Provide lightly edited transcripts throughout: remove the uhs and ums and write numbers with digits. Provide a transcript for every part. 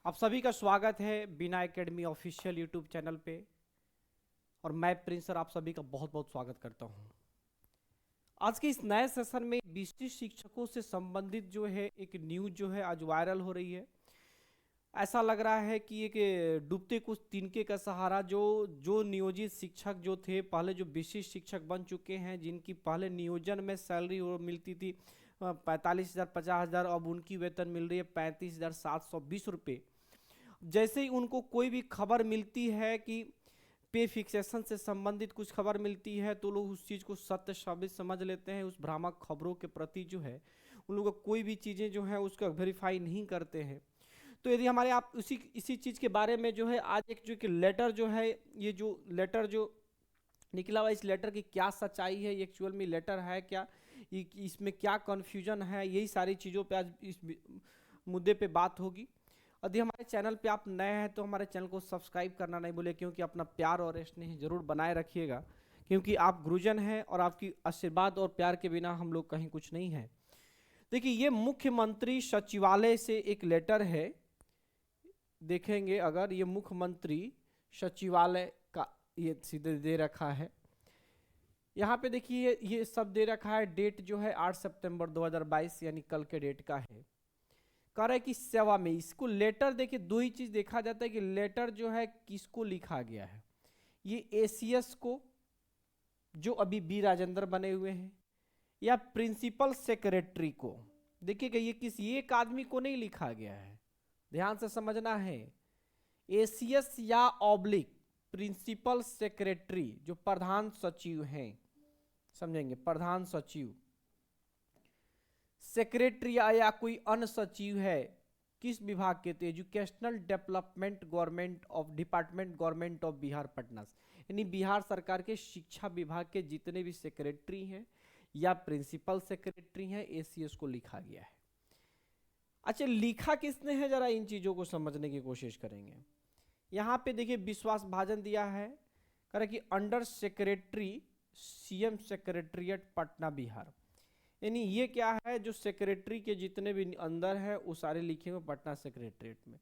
आप सभी का स्वागत है बिना एकेडमी ऑफिशियल यूट्यूब चैनल पे। और मैं प्रिंस सर आप सभी का बहुत बहुत स्वागत करता हूं। आज के इस नए सेशन में विशिष्ट शिक्षकों से संबंधित जो है एक न्यूज जो है आज वायरल हो रही है। ऐसा लग रहा है कि एक डूबते कुछ तिनके का सहारा जो जो नियोजित शिक्षक जो थे पहले, जो विशिष्ट शिक्षक बन चुके हैं, जिनकी पहले नियोजन में सैलरी मिलती थी 45,000 50,000, अब उनकी वेतन मिल रही है 35,720 रुपये। जैसे ही उनको कोई भी खबर मिलती है कि पे फिक्सेशन से संबंधित कुछ खबर मिलती है तो लोग उस चीज़ को सत्य साबित समझ लेते हैं। उस भ्रामक खबरों के प्रति जो है उन लोगों को कोई भी चीज़ें जो है उसका वेरीफाई नहीं करते हैं। तो यदि हमारे आप इसी चीज़ के बारे में जो है आज एक जो कि लेटर जो है, ये जो लेटर जो निकला हुआ, इस लेटर की क्या सच्चाई है, ये एक्चुअल में लेटर है क्या, इसमें क्या कन्फ्यूजन है, यही सारी चीज़ों पे आज इस मुद्दे पे बात होगी। यदि हमारे चैनल पे आप नए हैं तो हमारे चैनल को सब्सक्राइब करना नहीं भूलिए, क्योंकि अपना प्यार और स्नेह जरूर बनाए रखिएगा, क्योंकि आप गुरुजन हैं और आपकी आशीर्वाद और प्यार के बिना हम लोग कहीं कुछ नहीं है। देखिए, ये मुख्यमंत्री सचिवालय से एक लेटर है। देखेंगे अगर ये मुख्यमंत्री सचिवालय का ये सीधे दे रखा है। यहाँ पे देखिए ये सब दे रखा है। डेट जो है 8 सितंबर 2022 यानी कल के डेट का है। कह रहा है कि सेवा में इसको लेटर, देखिए दो ही चीज देखा जाता है कि लेटर जो है किसको लिखा गया है। ये एसीएस को, जो अभी बी राजेंद्र बने हुए हैं, या प्रिंसिपल सेक्रेटरी को। देखिएगा ये किसी एक आदमी को नहीं लिखा गया है, ध्यान से समझना है। एसीएस या ऑब्लिक प्रिंसिपल सेक्रेटरी जो प्रधान सचिव हैं, समझेंगे, प्रधान सचिव, सेक्रेटरी या कोई अन्य सचिव है किस विभाग के, तो educational development government of department government of Bihar Patna, यानी बिहार सरकार के शिक्षा विभाग के जितने भी सेक्रेटरी हैं या प्रिंसिपल सेक्रेटरी हैं, एसीएस को लिखा गया है। अच्छा, लिखा किसने है, जरा इन चीजों को समझने की कोशिश करेंगे। यहां पे देखिए विश्वास भाजन दिया है, कह रहे कि under secretary CM secretariat Patna Bihar, यानी ये क्या है, जो सेक्रेटरी के जितने भी अंदर है वो सारे लिखे हुए पटना सेक्रेटरीट में।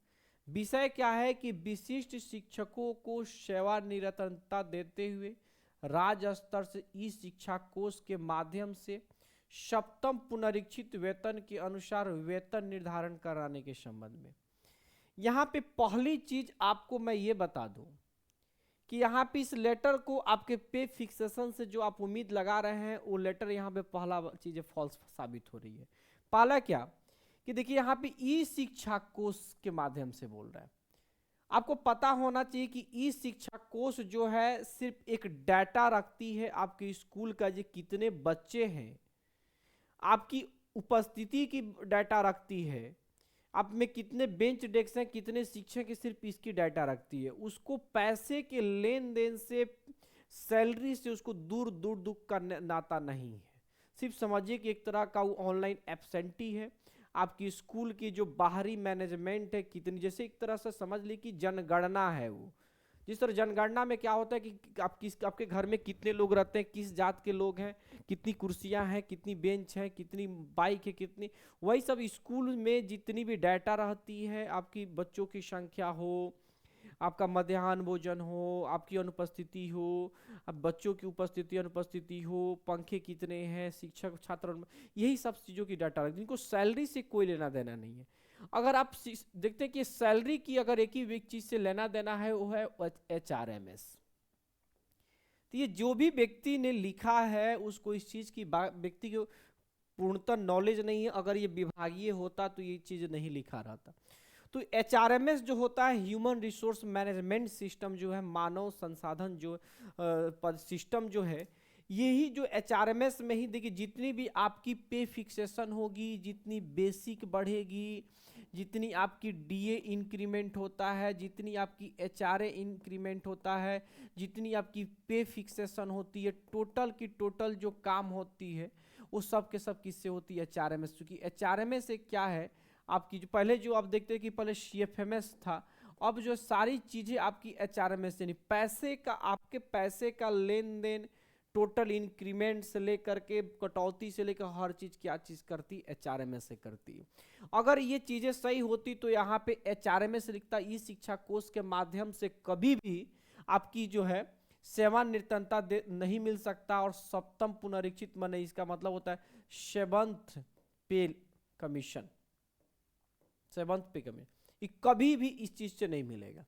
विषय क्या है कि विशिष्ट शिक्षकों को सेवानिरतता देते हुए राज्य स्तर से ई शिक्षा कोष के माध्यम से सप्तम पुनरीक्षित वेतन के अनुसार वेतन निर्धारण कराने के संबंध में। यहाँ पे पहली चीज आपको मैं ये बता दूं कि यहाँ पे इस लेटर को आपके पे फिक्सेशन से जो आप उम्मीद लगा रहे हैं वो लेटर यहाँ पे पहला चीज फॉल्स साबित हो रही है। पहला क्या कि देखिए यहाँ पे ई शिक्षा कोष के माध्यम से बोल रहा है। आपको पता होना चाहिए कि ई शिक्षा कोष जो है सिर्फ एक डाटा रखती है आपके स्कूल का, जो कितने बच्चे हैं, आपकी उपस्थिति की डाटा रखती है, आप में कितने बेंच डेस्क हैं, कितने शिक्षक, सिर्फ इसकी डाटा रखती है। उसको पैसे के लेन देन से, सैलरी से उसको दूर दूर दूर का नाता नहीं है। सिर्फ समझिए कि एक तरह का वो ऑनलाइन एब्सेंटी है। आपकी स्कूल की जो बाहरी मैनेजमेंट है कितनी, जैसे एक तरह से समझ ली कि जनगणना है वो। जिस तरह जनगणना में क्या होता है कि आपके घर में कितने लोग रहते हैं, किस जात के लोग हैं, कितनी कुर्सियां हैं, कितनी बेंच हैं, कितनी बाइक है, कितनी, वही सब स्कूल में जितनी भी डाटा रहती है, आपकी बच्चों की संख्या हो, आपका मध्याह्न भोजन हो, आपकी अनुपस्थिति हो, अब बच्चों की उपस्थिति अनुपस्थिति हो, पंखे कितने हैं, शिक्षक छात्र, यही सब चीज़ों की डाटा रखती है। इनको सैलरी से कोई लेना देना नहीं है। अगर आप देखते हैं कि सैलरी की अगर एक ही चीज से लेना देना है वो है HRMS। तो ये जो भी व्यक्ति ने लिखा है उसको इस चीज की व्यक्ति को पूर्णतः नॉलेज नहीं है। अगर ये विभागीय होता तो ये चीज नहीं लिखा रहता। तो HRMS जो होता है ह्यूमन रिसोर्स मैनेजमेंट सिस्टम, जो है मानव संसाधन जो सिस्टम जो है, यही जो HRMS में ही देखिए जितनी भी आपकी पे फिक्सेशन होगी, जितनी बेसिक बढ़ेगी, जितनी आपकी DA इंक्रीमेंट होता है, जितनी आपकी HRA इंक्रीमेंट होता है, जितनी आपकी पे फिक्सेशन होती है, टोटल की टोटल जो काम होती है वो सब के सब किससे होती है, HRMS। क्योंकि HRMS से क्या है, आपकी जो पहले जो आप देखते हैं कि पहले CFMS था, अब जो सारी चीज़ें आपकी HRMS, यानी पैसे का, आपके पैसे का लेन देन टोटल इंक्रीमेंट से लेकर के कटौती से लेकर हर चीज क्या चीज करती, एचआरएमएस से करती है। अगर ये चीजें सही होती तो यहाँ पे एचआरएमएस लिखता, ई शिक्षा कोष के माध्यम से कभी भी आपकी जो है सेवानिवृत्तता नहीं मिल सकता। और सप्तम पुनरीक्षित माने इसका मतलब होता है सेवंथ पे कमीशन, सेवंथ पे कमीशन, ये कभी भी इस चीज से नहीं मिलेगा।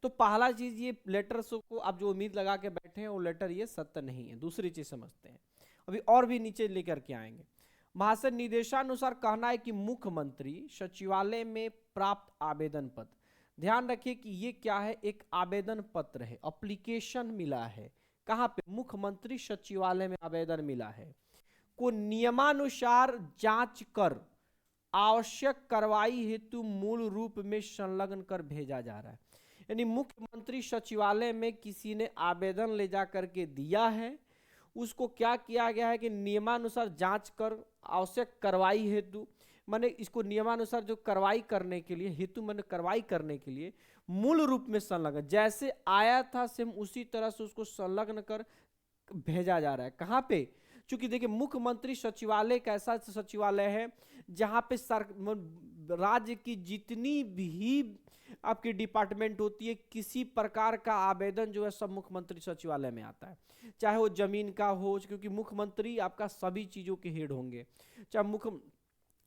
तो पहला चीज ये लेटर को आप जो उम्मीद लगा के बैठे हैं वो लेटर ये सत्य नहीं है। दूसरी चीज समझते हैं, अभी और भी नीचे लेकर के आएंगे। महाशय निर्देशानुसार कहना है कि मुख्यमंत्री सचिवालय में प्राप्त आवेदन पत्र, ध्यान रखिए कि ये क्या है, एक आवेदन पत्र है, एप्लीकेशन मिला है। कहाँ पे, मुख्यमंत्री सचिवालय में आवेदन मिला है, को नियमानुसार जांच कर आवश्यक कार्रवाई हेतु मूल रूप में संलग्न कर भेजा जा रहा है। यानी मुख्यमंत्री सचिवालय में किसी ने आवेदन ले जा करके दिया है, उसको क्या किया गया है कि नियमानुसार जांच कर आवश्यक कार्रवाई हेतु, माने इसको नियमानुसार जो कार्रवाई करने के लिए, हेतु माने कार्रवाई करने के लिए मूल रूप में संलग्न, जैसे आया था सेम उसी तरह से उसको संलग्न कर भेजा जा रहा है। कहाँ पे, क्योंकि देखिए मुख्यमंत्री सचिवालय एक ऐसा सचिवालय है जहाँ पे राज्य की जितनी भी आपकी डिपार्टमेंट होती है, किसी प्रकार का आवेदन जो है सब मुख्यमंत्री सचिवालय में आता है, चाहे वो जमीन का हो, क्योंकि मुख्यमंत्री आपका सभी चीजों के हेड होंगे, चाहे मुख्य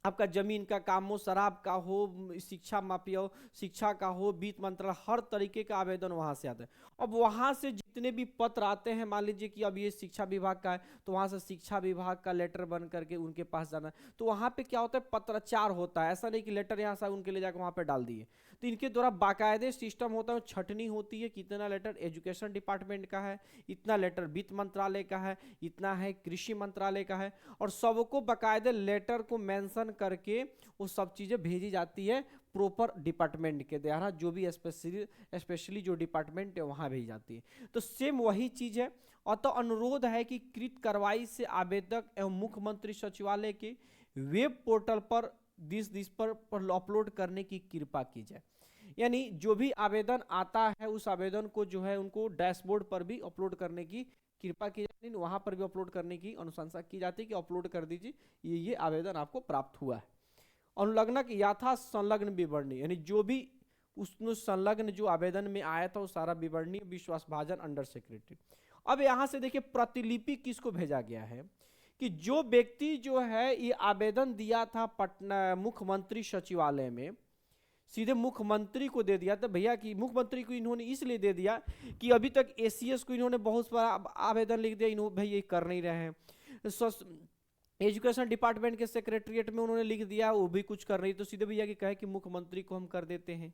आपका जमीन का काम हो, शराब का हो, शिक्षा माफिया हो, शिक्षा का हो, वित्त मंत्रालय, हर तरीके का आवेदन वहां से आता है। अब वहां से जितने भी पत्र आते हैं, मान लीजिए कि अब ये शिक्षा विभाग का है तो वहां से शिक्षा विभाग का लेटर बन करके उनके पास जाना है, तो वहां पे क्या होता है, पत्राचार होता है। ऐसा नहीं कि लेटर यहाँ से उनके ले जाकर वहां पे डाल दिए, तो इनके द्वारा बाकायदे सिस्टम होता है, छटनी होती है, कितना लेटर एजुकेशन डिपार्टमेंट का है, इतना लेटर वित्त मंत्रालय का है, इतना है कृषि मंत्रालय का है, और सबको बाकायदे लेटर को मेंशन करके वो सब चीजें भेजी जाती है प्रॉपर डिपार्टमेंट के द्वारा, जो भी स्पेशली जो डिपार्टमेंट है वहां भेजी जाती है। तो सेम वही चीज है। अतः अनुरोध है कि कृत कार्रवाई से आवेदक एवं मुख्यमंत्री सचिवालय के वेब पोर्टल पर दिस पर अपलोड करने की कृपा की जाए। यानी जो भी आवेदन आता है उस आवेदन को जो है उनको डैशबोर्ड पर भी अपलोड करने की कृपा की जाती है, वहां पर भी अपलोड करने की अनुशंसा की जाती है कि अपलोड कर दीजिए ये आवेदन आपको प्राप्त हुआ है। अनुलग्नक यथा संलग्न विवरणी, यानी जो भी उसमें संलग्न जो आवेदन में आया था वो सारा विवरणी विश्वासभाजन अंडर सेक्रेटरी। अब यहां से देखिए प्रतिलिपि किसको भेजा गया है, कि जो व्यक्ति जो है ये आवेदन दिया था पटना मुख्यमंत्री सचिवालय में, सीधे मुख्यमंत्री को दे दिया था भैया, कि मुख्यमंत्री को इन्होंने इसलिए दे दिया कि अभी तक एसीएस को इन्होंने बहुत सारा आवेदन लिख दिया, इन्होंने भाई ये कर नहीं रहे हैं, एजुकेशन डिपार्टमेंट के सेक्रेटरीट में उन्होंने लिख दिया वो भी कुछ कर रही, तो सीधे भैया की कहे कि मुख्यमंत्री को हम कर देते हैं,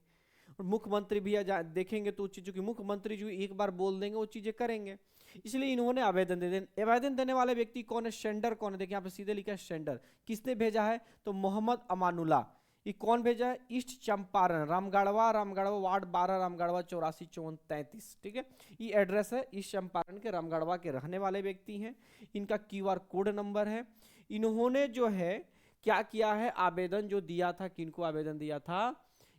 और मुख्यमंत्री भैया देखेंगे तो चीज़ों की मुख्यमंत्री जो एक बार बोल देंगे वो चीज़ें करेंगे, इसलिए इन्होंने आवेदन दे दें। आवेदन देने वाले व्यक्ति कौन है, सेंडर कौन है, देखिए यहाँ पे सीधे लिखा है सेंडर, किसने भेजा है तो मोहम्मद अमानुल्लाह। ये कौन भेजा है, ईस्ट चंपारण रामगढ़वा वार्ड 12 रामगढ़वा 845433, ठीक है, ये एड्रेस है ईस्ट चंपारण के रामगढ़वा के रहने वाले व्यक्ति हैं। इनका क्यूआर कोड नंबर है। इन्होंने जो है क्या किया है, आवेदन जो दिया था, किनको आवेदन दिया था,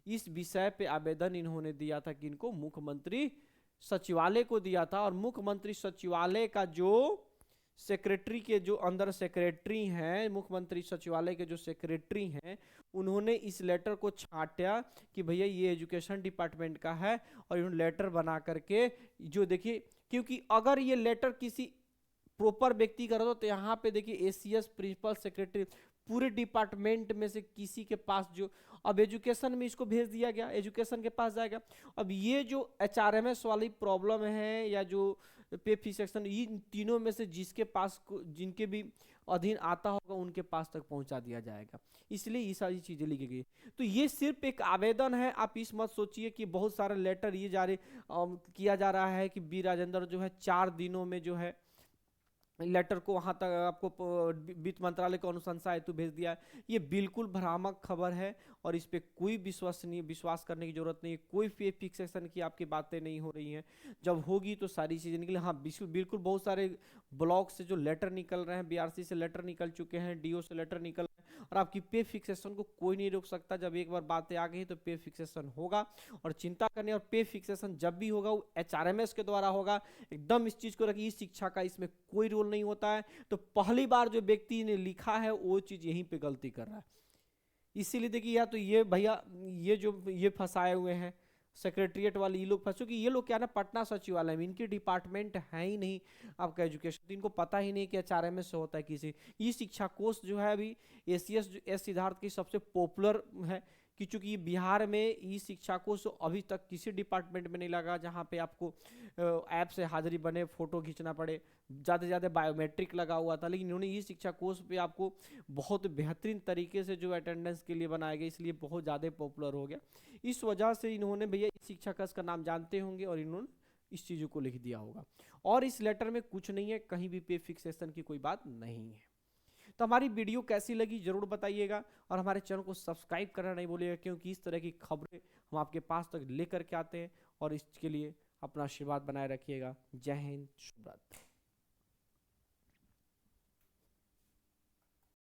इस विषय पे आवेदन इन्होंने दिया था किनको, मुख्यमंत्री सचिवालय को दिया था। और मुख्यमंत्री सचिवालय का जो सेक्रेटरी के जो अंदर सेक्रेटरी हैं, मुख्यमंत्री सचिवालय के जो सेक्रेटरी हैं, उन्होंने इस लेटर को छांटा कि भैया ये एजुकेशन डिपार्टमेंट का है, और इन्होंने लेटर बना करके जो देखिए, क्योंकि अगर ये लेटर किसी प्रॉपर व्यक्ति कर दो तो यहाँ पे देखिए एसीएस प्रिंसिपल सेक्रेटरी पूरे डिपार्टमेंट में से किसी के पास, जो अब एजुकेशन में इसको भेज दिया गया, एजुकेशन के पास जाएगा। अब ये जो एचआरएमएस वाली प्रॉब्लम है या जो पे फी सेक्शन, इन तीनों में से जिसके पास जिनके भी अधीन आता होगा उनके पास तक पहुंचा दिया जाएगा, इसलिए ये सारी चीजें लिखी गई। तो ये सिर्फ एक आवेदन है, आप इस मत सोचिए कि बहुत सारे लेटर ये जारी किया जा रहा है कि बी राजेंद्र जो है 4 दिनों में जो है लेटर को वहां तक आपको वित्त मंत्रालय को अनुशंसा हेतु भेज दिया है। ये बिल्कुल भ्रामक खबर है और इस पे कोई विश्वास करने की जरूरत नहीं है, कोई फिक्सेशन की आपकी बातें नहीं हो रही हैं। जब होगी तो सारी चीजें निकले। हाँ बिल्कुल बहुत सारे ब्लॉक से जो लेटर निकल रहे हैं, बीआरसी से लेटर निकल चुके हैं, डीओ से लेटर निकल रहे हैं, और आपकी पे फिक्सेशन को कोई नहीं रोक सकता। जब एक बार बातें आ गई तो पे फिक्सेशन होगा, और चिंता करने, और पे फिक्सेशन जब भी होगा वो HRMS के द्वारा होगा। एकदम इस चीज को रखिए, इस शिक्षा का इसमें कोई रोल नहीं होता है। तो पहली बार जो व्यक्ति ने लिखा है वो चीज यहीं पे गलती कर रहा है। इसीलिए देखिए, या तो ये भैया ये जो ये फंसाए हुए हैं सेक्रेटरिएट वाले, ये लोग फंसो कि ये लोग क्या ना पटना सचिवालय में, इनकी डिपार्टमेंट है ही नहीं आपका एजुकेशन, तो इनको पता ही नहीं कि HRMS से होता है किसी। ये शिक्षा कोष जो है अभी एस सिद्धार्थ की सबसे पॉपुलर है, कि चूंकि ये बिहार में ई शिक्षा कोष अभी तक किसी डिपार्टमेंट में नहीं लगा जहाँ पे आपको ऐप से हाजिरी बने, फोटो खींचना पड़े। ज़्यादा से ज़्यादा बायोमेट्रिक लगा हुआ था, लेकिन इन्होंने ई शिक्षा कोर्स पे आपको बहुत बेहतरीन तरीके से जो अटेंडेंस के लिए बनाया गया, इसलिए बहुत ज़्यादा पॉपुलर हो गया। इस वजह से इन्होंने भैया ई शिक्षा का इसका नाम जानते होंगे और इन्होंने इस चीज़ों को लिख दिया होगा। और इस लेटर में कुछ नहीं है, कहीं भी पे फिक्सेशन की कोई बात नहीं है। तो हमारी वीडियो कैसी लगी जरूर बताइएगा, और हमारे चैनल को सब्सक्राइब करना नहीं भूलिएगा, क्योंकि इस तरह की खबरें हम आपके पास तक लेकर के आते हैं। और इसके लिए अपना आशीर्वाद बनाए रखिएगा। जय हिंद, शुभ रात्रि।